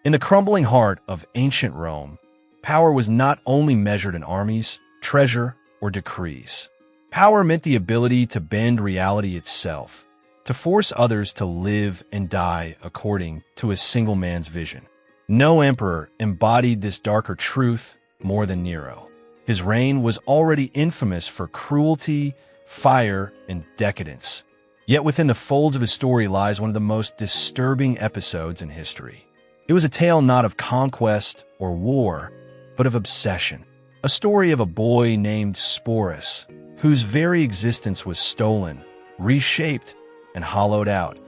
In the crumbling heart of ancient Rome, power was not only measured in armies, treasure, or decrees. Power meant the ability to bend reality itself, to force others to live and die according to a single man's vision. No emperor embodied this darker truth more than Nero. His reign was already infamous for cruelty, fire, and decadence. Yet within the folds of his story lies one of the most disturbing episodes in history. It was a tale not of conquest or war, but of obsession. A story of a boy named Sporus, whose very existence was stolen, reshaped, and hollowed out,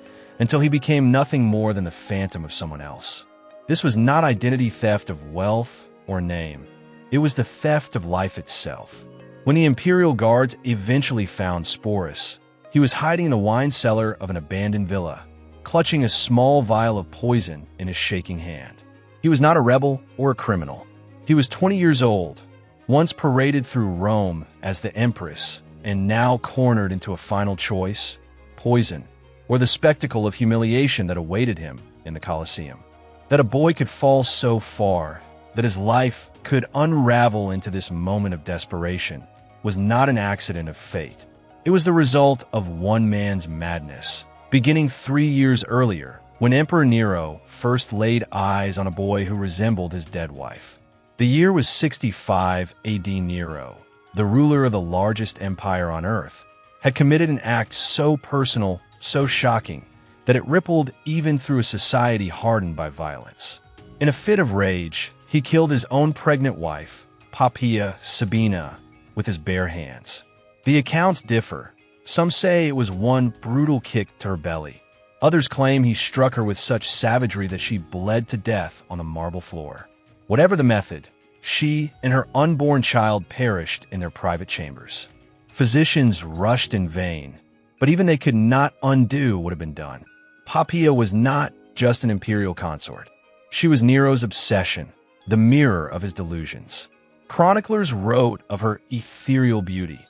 until he became nothing more than the phantom of someone else. This was not identity theft of wealth or name. It was the theft of life itself. When the imperial guards eventually found Sporus, he was hiding in the wine cellar of an abandoned villa, clutching a small vial of poison in his shaking hand. He was not a rebel or a criminal. He was 20 years old, once paraded through Rome as the empress, and now cornered into a final choice: poison, or the spectacle of humiliation that awaited him in the Colosseum. That a boy could fall so far, that his life could unravel into this moment of desperation, was not an accident of fate. It was the result of one man's madness, beginning 3 years earlier, when Emperor Nero first laid eyes on a boy who resembled his dead wife. The year was 65 AD. Nero, the ruler of the largest empire on earth, had committed an act so personal, so shocking, that it rippled even through a society hardened by violence. In a fit of rage, he killed his own pregnant wife, Poppaea Sabina, with his bare hands. The accounts differ. Some say it was one brutal kick to her belly. Others claim he struck her with such savagery that she bled to death on the marble floor. Whatever the method, she and her unborn child perished in their private chambers. Physicians rushed in vain, but even they could not undo what had been done. Poppaea was not just an imperial consort. She was Nero's obsession, the mirror of his delusions. Chroniclers wrote of her ethereal beauty: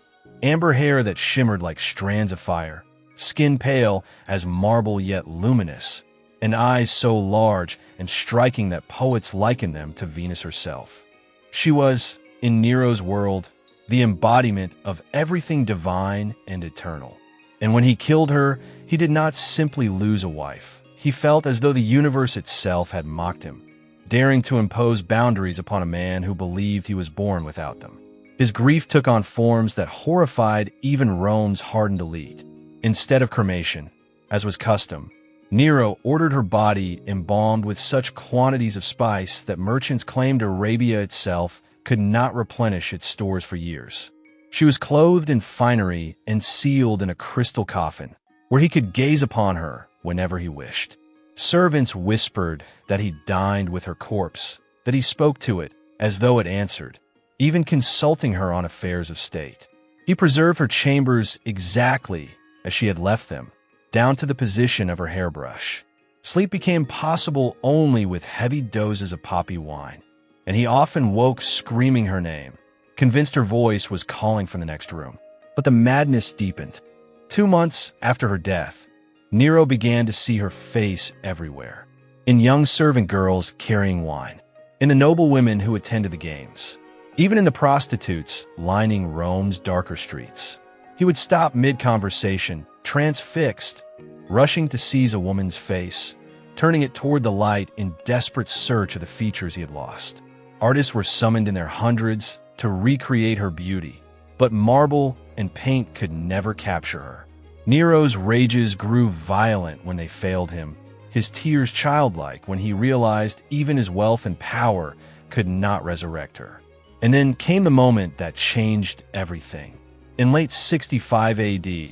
amber hair that shimmered like strands of fire, skin pale as marble yet luminous, and eyes so large and striking that poets likened them to Venus herself. She was, in Nero's world, the embodiment of everything divine and eternal. And when he killed her, he did not simply lose a wife. He felt as though the universe itself had mocked him, daring to impose boundaries upon a man who believed he was born without them. His grief took on forms that horrified even Rome's hardened elite. Instead of cremation, as was custom, Nero ordered her body embalmed with such quantities of spice that merchants claimed Arabia itself could not replenish its stores for years. She was clothed in finery and sealed in a crystal coffin, where he could gaze upon her whenever he wished. Servants whispered that he dined with her corpse, that he spoke to it as though it answered, even consulting her on affairs of state. He preserved her chambers exactly as she had left them, down to the position of her hairbrush. Sleep became possible only with heavy doses of poppy wine, and he often woke screaming her name, convinced her voice was calling from the next room. But the madness deepened. 2 months after her death, Nero began to see her face everywhere, in young servant girls carrying wine, in the noble women who attended the games, even in the prostitutes lining Rome's darker streets. He would stop mid-conversation, transfixed, rushing to seize a woman's face, turning it toward the light in desperate search of the features he had lost. Artists were summoned in their hundreds to recreate her beauty, but marble and paint could never capture her. Nero's rages grew violent when they failed him, his tears childlike when he realized even his wealth and power could not resurrect her. And then came the moment that changed everything. In late 65 AD,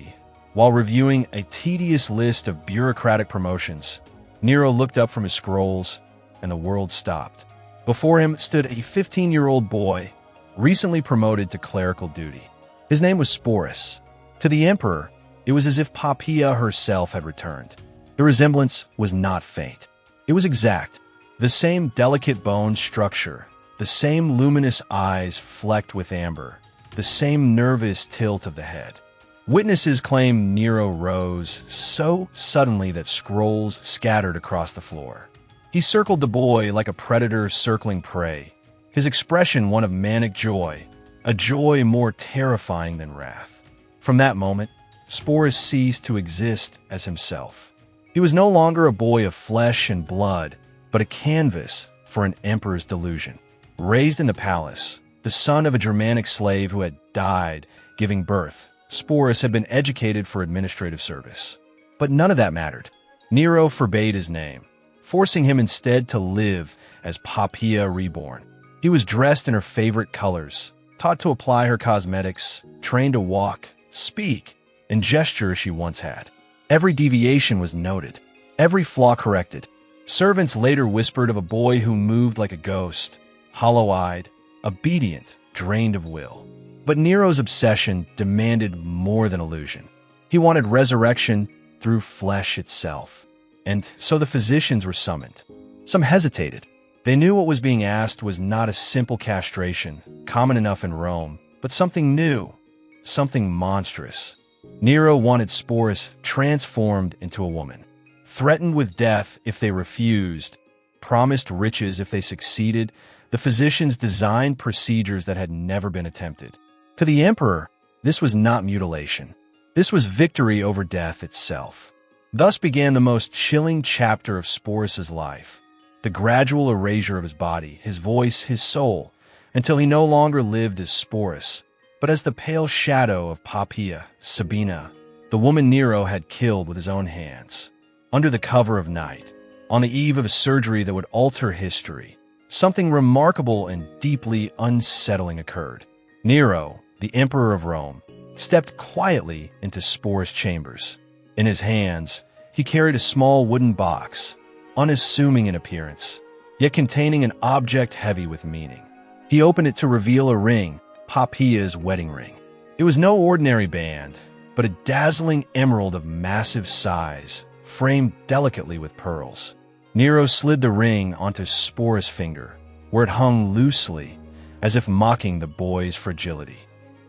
while reviewing a tedious list of bureaucratic promotions, Nero looked up from his scrolls, and the world stopped. Before him stood a 15-year-old boy, recently promoted to clerical duty. His name was Sporus. To the emperor, it was as if Poppaea herself had returned. The resemblance was not faint. It was exact. The same delicate bone structure, the same luminous eyes flecked with amber, the same nervous tilt of the head. Witnesses claim Nero rose so suddenly that scrolls scattered across the floor. He circled the boy like a predator circling prey, his expression one of manic joy, a joy more terrifying than wrath. From that moment, Sporus ceased to exist as himself. He was no longer a boy of flesh and blood, but a canvas for an emperor's delusion. Raised in the palace, the son of a Germanic slave who had died giving birth, Sporus had been educated for administrative service. But none of that mattered. Nero forbade his name, forcing him instead to live as Poppaea reborn. He was dressed in her favorite colors, taught to apply her cosmetics, trained to walk, speak, and gesture she once had. Every deviation was noted, every flaw corrected. Servants later whispered of a boy who moved like a ghost, hollow-eyed, obedient, drained of will. But Nero's obsession demanded more than illusion. He wanted resurrection through flesh itself. And so the physicians were summoned. Some hesitated. They knew what was being asked was not a simple castration, common enough in Rome, but something new, something monstrous. Nero wanted Sporus transformed into a woman, threatened with death if they refused, promised riches if they succeeded. The physicians designed procedures that had never been attempted. To the emperor, this was not mutilation. This was victory over death itself. Thus began the most chilling chapter of Sporus's life, the gradual erasure of his body, his voice, his soul, until he no longer lived as Sporus, but as the pale shadow of Poppaea, Sabina, the woman Nero had killed with his own hands. Under the cover of night, on the eve of a surgery that would alter history, something remarkable and deeply unsettling occurred. Nero, the Emperor of Rome, stepped quietly into Sporus' chambers. In his hands, he carried a small wooden box, unassuming in appearance, yet containing an object heavy with meaning. He opened it to reveal a ring, Poppaea's wedding ring. It was no ordinary band, but a dazzling emerald of massive size, framed delicately with pearls. Nero slid the ring onto Sporus' finger, where it hung loosely, as if mocking the boy's fragility.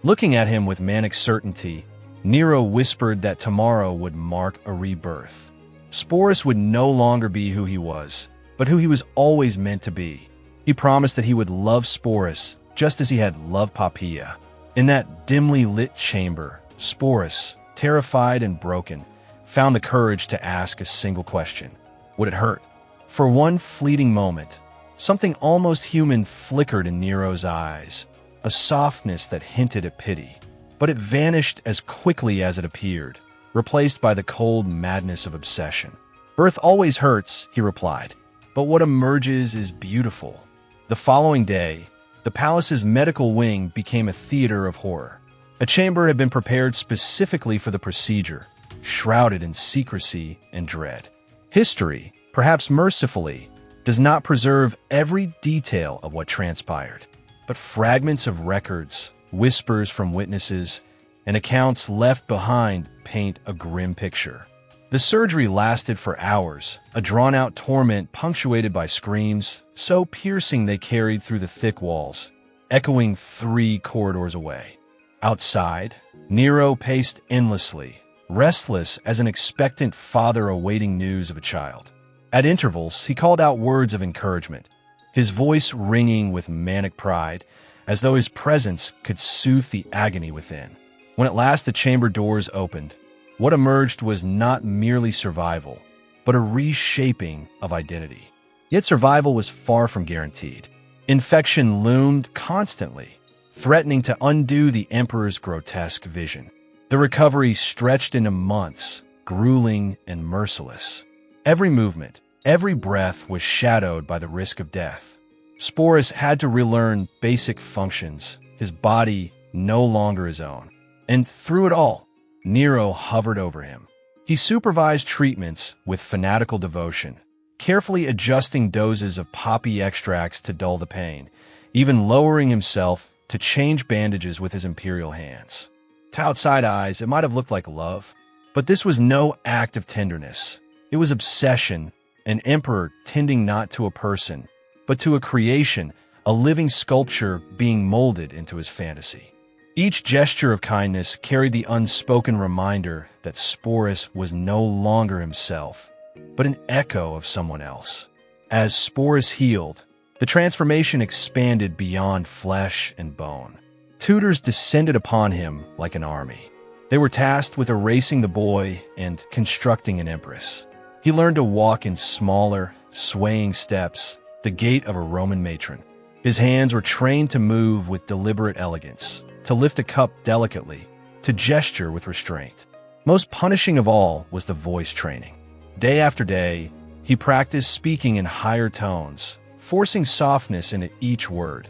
Looking at him with manic certainty, Nero whispered that tomorrow would mark a rebirth. Sporus would no longer be who he was, but who he was always meant to be. He promised that he would love Sporus just as he had loved Poppaea. In that dimly lit chamber, Sporus, terrified and broken, found the courage to ask a single question. Would it hurt? For one fleeting moment, something almost human flickered in Nero's eyes, a softness that hinted at pity. But it vanished as quickly as it appeared, replaced by the cold madness of obsession. Birth always hurts, he replied, but what emerges is beautiful. The following day, the palace's medical wing became a theater of horror. A chamber had been prepared specifically for the procedure, shrouded in secrecy and dread. History, perhaps mercifully, does not preserve every detail of what transpired, but fragments of records, whispers from witnesses, and accounts left behind paint a grim picture. The surgery lasted for hours, a drawn-out torment punctuated by screams, so piercing they carried through the thick walls, echoing 3 corridors away. Outside, Nero paced endlessly, restless as an expectant father awaiting news of a child. At intervals, he called out words of encouragement, his voice ringing with manic pride, as though his presence could soothe the agony within. When at last the chamber doors opened, what emerged was not merely survival, but a reshaping of identity. Yet survival was far from guaranteed. Infection loomed constantly, threatening to undo the emperor's grotesque vision. The recovery stretched into months, grueling and merciless. Every movement, every breath was shadowed by the risk of death. Sporus had to relearn basic functions, his body no longer his own. And through it all, Nero hovered over him. He supervised treatments with fanatical devotion, carefully adjusting doses of poppy extracts to dull the pain, even lowering himself to change bandages with his imperial hands. To outside eyes, it might have looked like love, but this was no act of tenderness. It was obsession, an emperor tending not to a person, but to a creation, a living sculpture being molded into his fantasy. Each gesture of kindness carried the unspoken reminder that Sporus was no longer himself, but an echo of someone else. As Sporus healed, the transformation expanded beyond flesh and bone. Tutors descended upon him like an army. They were tasked with erasing the boy and constructing an empress. He learned to walk in smaller, swaying steps, the gait of a Roman matron. His hands were trained to move with deliberate elegance, to lift a cup delicately, to gesture with restraint. Most punishing of all was the voice training. Day after day, he practiced speaking in higher tones, forcing softness into each word,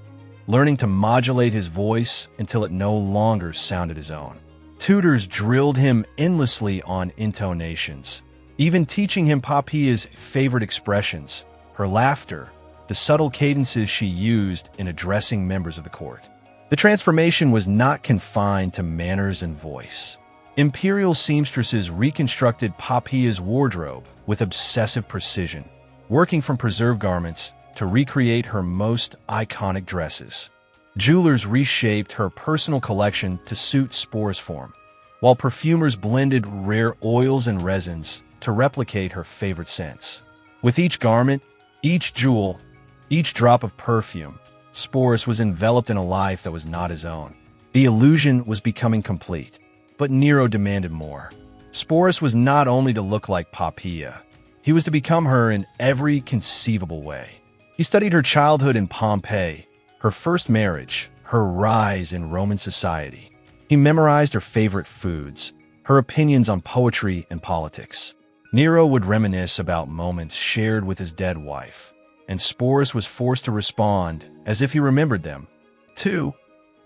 learning to modulate his voice until it no longer sounded his own. Tutors drilled him endlessly on intonations, even teaching him Poppaea's favorite expressions, her laughter, the subtle cadences she used in addressing members of the court. The transformation was not confined to manners and voice. Imperial seamstresses reconstructed Poppaea's wardrobe with obsessive precision, working from preserved garments to recreate her most iconic dresses. Jewelers reshaped her personal collection to suit Sporus' form, while perfumers blended rare oils and resins to replicate her favorite scents. With each garment, each jewel, each drop of perfume, Sporus was enveloped in a life that was not his own. The illusion was becoming complete, but Nero demanded more. Sporus was not only to look like Poppaea, he was to become her in every conceivable way. He studied her childhood in Pompeii, her first marriage, her rise in Roman society. He memorized her favorite foods, her opinions on poetry and politics. Nero would reminisce about moments shared with his dead wife, and Sporus was forced to respond as if he remembered them, too,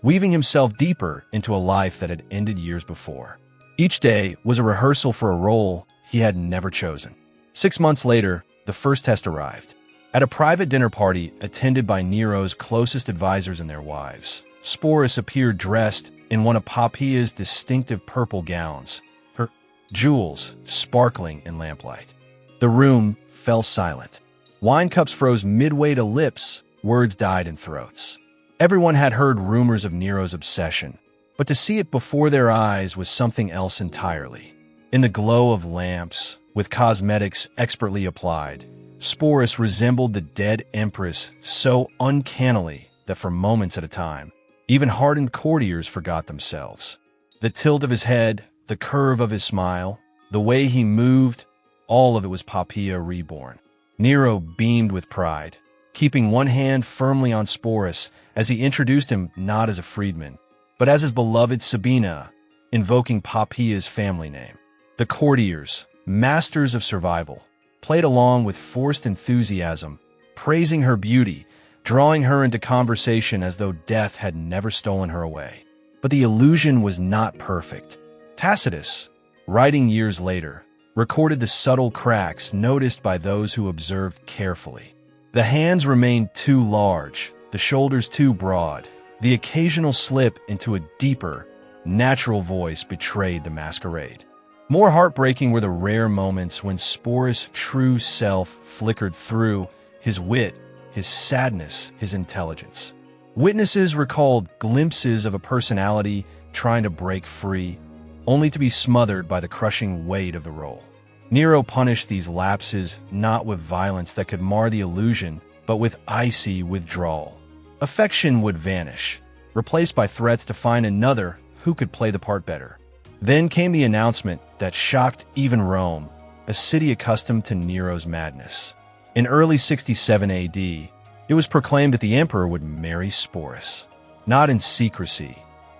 weaving himself deeper into a life that had ended years before. Each day was a rehearsal for a role he had never chosen. 6 months later, the first test arrived. At a private dinner party attended by Nero's closest advisors and their wives, Sporus appeared dressed in one of Poppaea's distinctive purple gowns, her jewels sparkling in lamplight. The room fell silent. Wine cups froze midway to lips, words died in throats. Everyone had heard rumors of Nero's obsession, but to see it before their eyes was something else entirely. In the glow of lamps, with cosmetics expertly applied, Sporus resembled the dead empress so uncannily that for moments at a time, even hardened courtiers forgot themselves. The tilt of his head, the curve of his smile, the way he moved, all of it was Poppaea reborn. Nero beamed with pride, keeping one hand firmly on Sporus as he introduced him not as a freedman, but as his beloved Sabina, invoking Poppaea's family name. The courtiers, masters of survival, played along with forced enthusiasm, praising her beauty, drawing her into conversation as though death had never stolen her away. But the illusion was not perfect. Tacitus, writing years later, recorded the subtle cracks noticed by those who observed carefully. The hands remained too large, the shoulders too broad. The occasional slip into a deeper, natural voice betrayed the masquerade. More heartbreaking were the rare moments when Sporus' true self flickered through, his wit, his sadness, his intelligence. Witnesses recalled glimpses of a personality trying to break free, only to be smothered by the crushing weight of the role. Nero punished these lapses not with violence that could mar the illusion, but with icy withdrawal. Affection would vanish, replaced by threats to find another who could play the part better. Then came the announcement that shocked even Rome, a city accustomed to Nero's madness. In early 67 AD, it was proclaimed that the emperor would marry Sporus, not in secrecy,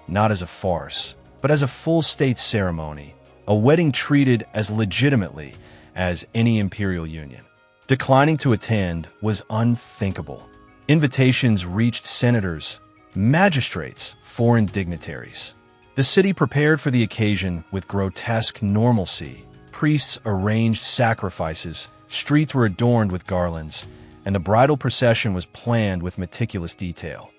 not as a farce, but as a full state ceremony, a wedding treated as legitimately as any imperial union. Declining to attend was unthinkable. Invitations reached senators, magistrates, foreign dignitaries. The city prepared for the occasion with grotesque normalcy. Priests arranged sacrifices, streets were adorned with garlands, and the bridal procession was planned with meticulous detail.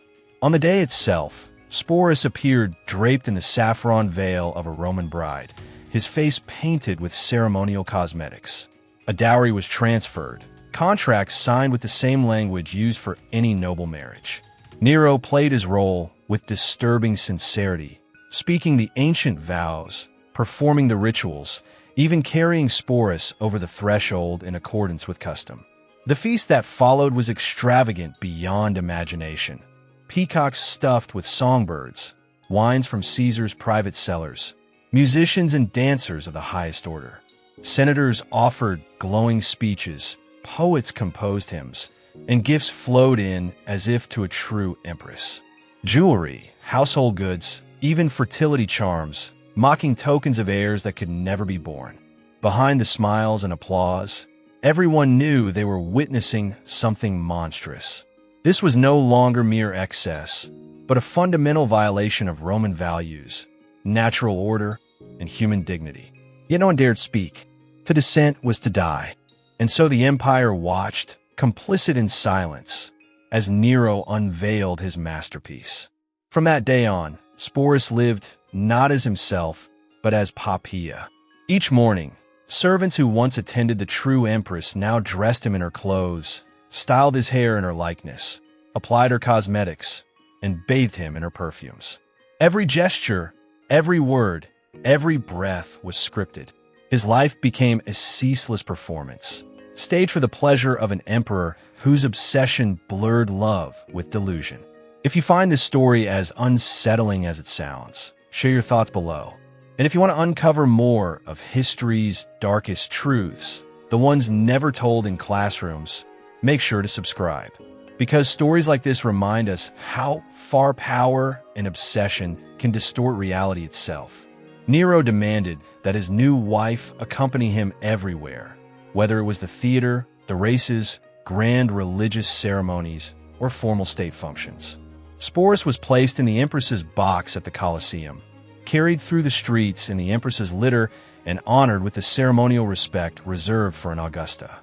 On the day itself, Sporus appeared draped in the saffron veil of a Roman bride, his face painted with ceremonial cosmetics. A dowry was transferred, contracts signed with the same language used for any noble marriage. Nero played his role with disturbing sincerity, speaking the ancient vows, performing the rituals, even carrying Sporus over the threshold in accordance with custom. The feast that followed was extravagant beyond imagination. Peacocks stuffed with songbirds, wines from Caesar's private cellars, musicians and dancers of the highest order. Senators offered glowing speeches, poets composed hymns, and gifts flowed in as if to a true empress. Jewelry, household goods, even fertility charms, mocking tokens of heirs that could never be born. Behind the smiles and applause, everyone knew they were witnessing something monstrous. This was no longer mere excess, but a fundamental violation of Roman values, natural order, and human dignity. Yet no one dared speak. To dissent was to die. And so the empire watched, complicit in silence, as Nero unveiled his masterpiece. From that day on, Sporus lived not as himself, but as Poppaea. Each morning, servants who once attended the true empress now dressed him in her clothes, styled his hair in her likeness, applied her cosmetics, and bathed him in her perfumes. Every gesture, every word, every breath was scripted. His life became a ceaseless performance, staged for the pleasure of an emperor whose obsession blurred love with delusion. If you find this story as unsettling as it sounds, share your thoughts below. And if you want to uncover more of history's darkest truths, the ones never told in classrooms, make sure to subscribe. Because stories like this remind us how far power and obsession can distort reality itself. Nero demanded that his new wife accompany him everywhere, whether it was the theater, the races, grand religious ceremonies, or formal state functions. Sporus was placed in the empress's box at the Colosseum, carried through the streets in the empress's litter, and honored with the ceremonial respect reserved for an Augusta.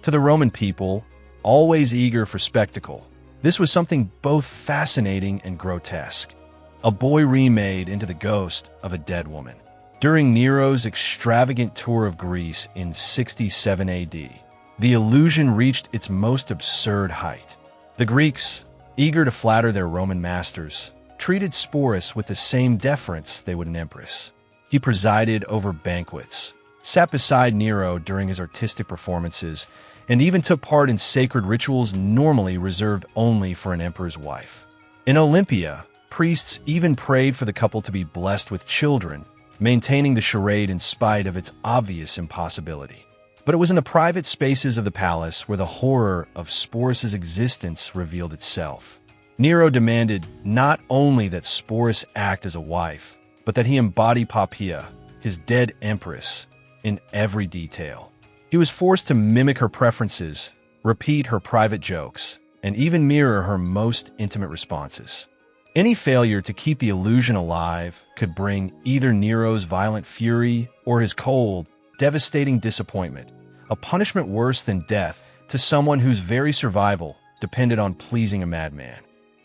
To the Roman people, always eager for spectacle, this was something both fascinating and grotesque. A boy remade into the ghost of a dead woman. During Nero's extravagant tour of Greece in 67 AD, the illusion reached its most absurd height. The Greeks, eager to flatter their Roman masters, treated Sporus with the same deference they would an empress. He presided over banquets, sat beside Nero during his artistic performances, and even took part in sacred rituals normally reserved only for an emperor's wife. In Olympia, priests even prayed for the couple to be blessed with children, maintaining the charade in spite of its obvious impossibility. But it was in the private spaces of the palace where the horror of Sporus's existence revealed itself. Nero demanded not only that Sporus act as a wife, but that he embody Poppaea, his dead empress, in every detail. He was forced to mimic her preferences, repeat her private jokes, and even mirror her most intimate responses. Any failure to keep the illusion alive could bring either Nero's violent fury or his cold, devastating disappointment, a punishment worse than death to someone whose very survival depended on pleasing a madman.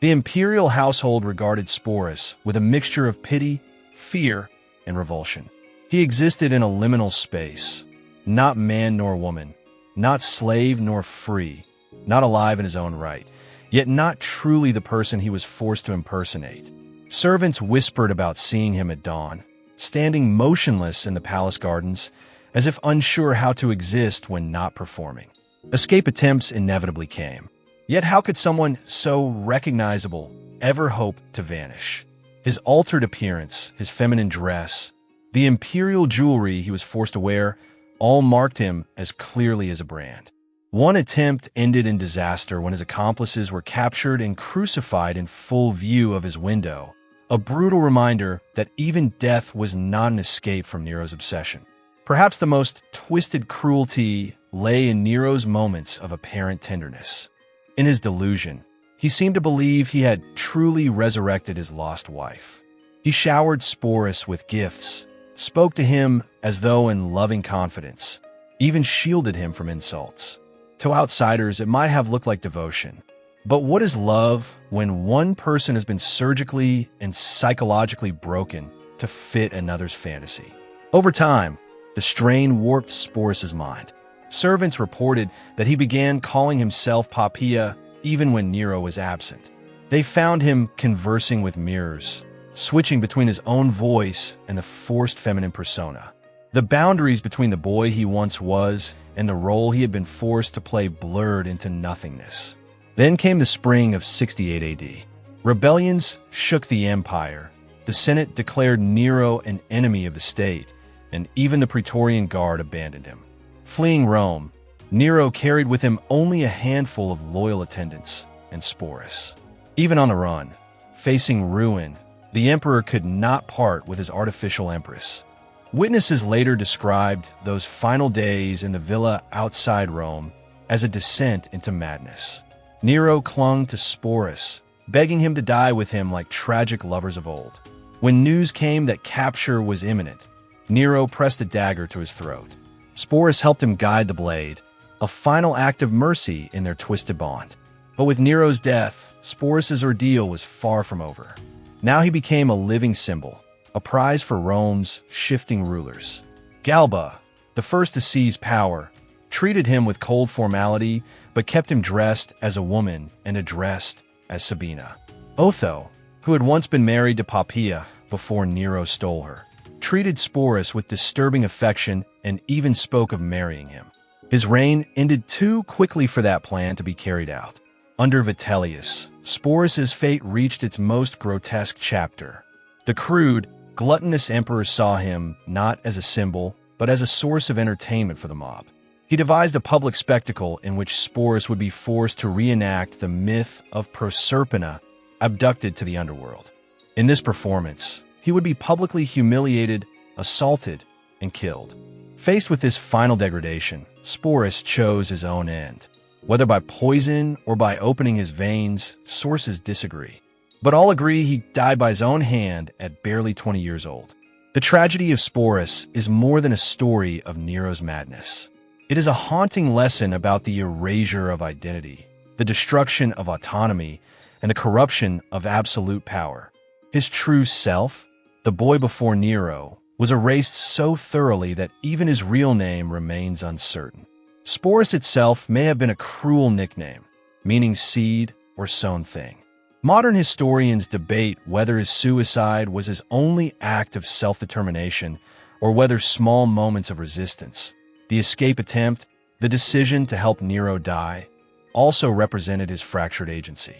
The imperial household regarded Sporus with a mixture of pity, fear, and revulsion. He existed in a liminal space, not man nor woman, not slave nor free, not alive in his own right, yet not truly the person he was forced to impersonate. Servants whispered about seeing him at dawn, standing motionless in the palace gardens, as if unsure how to exist when not performing. Escape attempts inevitably came. Yet how could someone so recognizable ever hope to vanish? His altered appearance, his feminine dress, the imperial jewelry he was forced to wear, all marked him as clearly as a brand. One attempt ended in disaster when his accomplices were captured and crucified in full view of his window, a brutal reminder that even death was not an escape from Nero's obsession. Perhaps the most twisted cruelty lay in Nero's moments of apparent tenderness. In his delusion, he seemed to believe he had truly resurrected his lost wife. He showered Sporus with gifts, spoke to him as though in loving confidence, even shielded him from insults. To outsiders, it might have looked like devotion. But what is love when one person has been surgically and psychologically broken to fit another's fantasy? Over time, the strain warped Sporus's mind. Servants reported that he began calling himself Poppaea even when Nero was absent. They found him conversing with mirrors, switching between his own voice and the forced feminine persona. The boundaries between the boy he once was and the role he had been forced to play blurred into nothingness. Then came the spring of 68 AD. Rebellions shook the empire. The Senate declared Nero an enemy of the state, and even the Praetorian Guard abandoned him. Fleeing Rome, Nero carried with him only a handful of loyal attendants and Sporus. Even on the run, facing ruin, the emperor could not part with his artificial empress. Witnesses later described those final days in the villa outside Rome as a descent into madness. Nero clung to Sporus, begging him to die with him like tragic lovers of old. When news came that capture was imminent, Nero pressed a dagger to his throat. Sporus helped him guide the blade, a final act of mercy in their twisted bond. But with Nero's death, Sporus' ordeal was far from over. Now he became a living symbol, a prize for Rome's shifting rulers. Galba, the first to seize power, treated him with cold formality, but kept him dressed as a woman and addressed as Sabina. Otho, who had once been married to Poppaea before Nero stole her, treated Sporus with disturbing affection and even spoke of marrying him. His reign ended too quickly for that plan to be carried out. Under Vitellius, Sporus' fate reached its most grotesque chapter. The crude, gluttonous emperor saw him not as a symbol, but as a source of entertainment for the mob. He devised a public spectacle in which Sporus would be forced to reenact the myth of Proserpina, abducted to the underworld. In this performance, he would be publicly humiliated, assaulted, and killed. Faced with this final degradation, Sporus chose his own end. Whether by poison or by opening his veins, sources disagree. But all agree he died by his own hand at barely 20 years old. The tragedy of Sporus is more than a story of Nero's madness. It is a haunting lesson about the erasure of identity, the destruction of autonomy, and the corruption of absolute power. His true self, the boy before Nero, was erased so thoroughly that even his real name remains uncertain. Sporus itself may have been a cruel nickname, meaning seed or sown thing. Modern historians debate whether his suicide was his only act of self-determination or whether small moments of resistance, the escape attempt, the decision to help Nero die, also represented his fractured agency.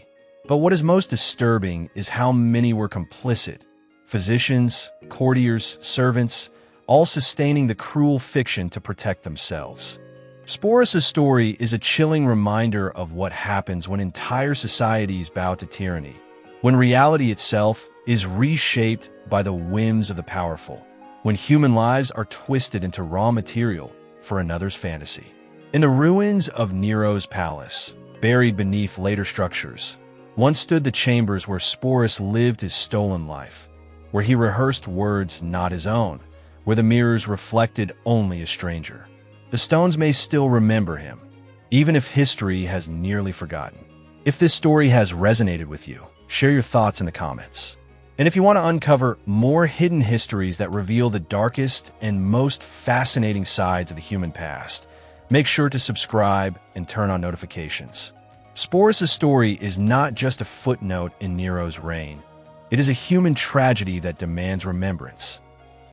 But what is most disturbing is how many were complicit: physicians, courtiers, servants, all sustaining the cruel fiction to protect themselves. Sporus' story is a chilling reminder of what happens when entire societies bow to tyranny, when reality itself is reshaped by the whims of the powerful, when human lives are twisted into raw material for another's fantasy. In the ruins of Nero's palace, buried beneath later structures, once stood the chambers where Sporus lived his stolen life, where he rehearsed words not his own, where the mirrors reflected only a stranger. The stones may still remember him, even if history has nearly forgotten. If this story has resonated with you, share your thoughts in the comments. And if you want to uncover more hidden histories that reveal the darkest and most fascinating sides of the human past, make sure to subscribe and turn on notifications. Sporus' story is not just a footnote in Nero's reign. It is a human tragedy that demands remembrance.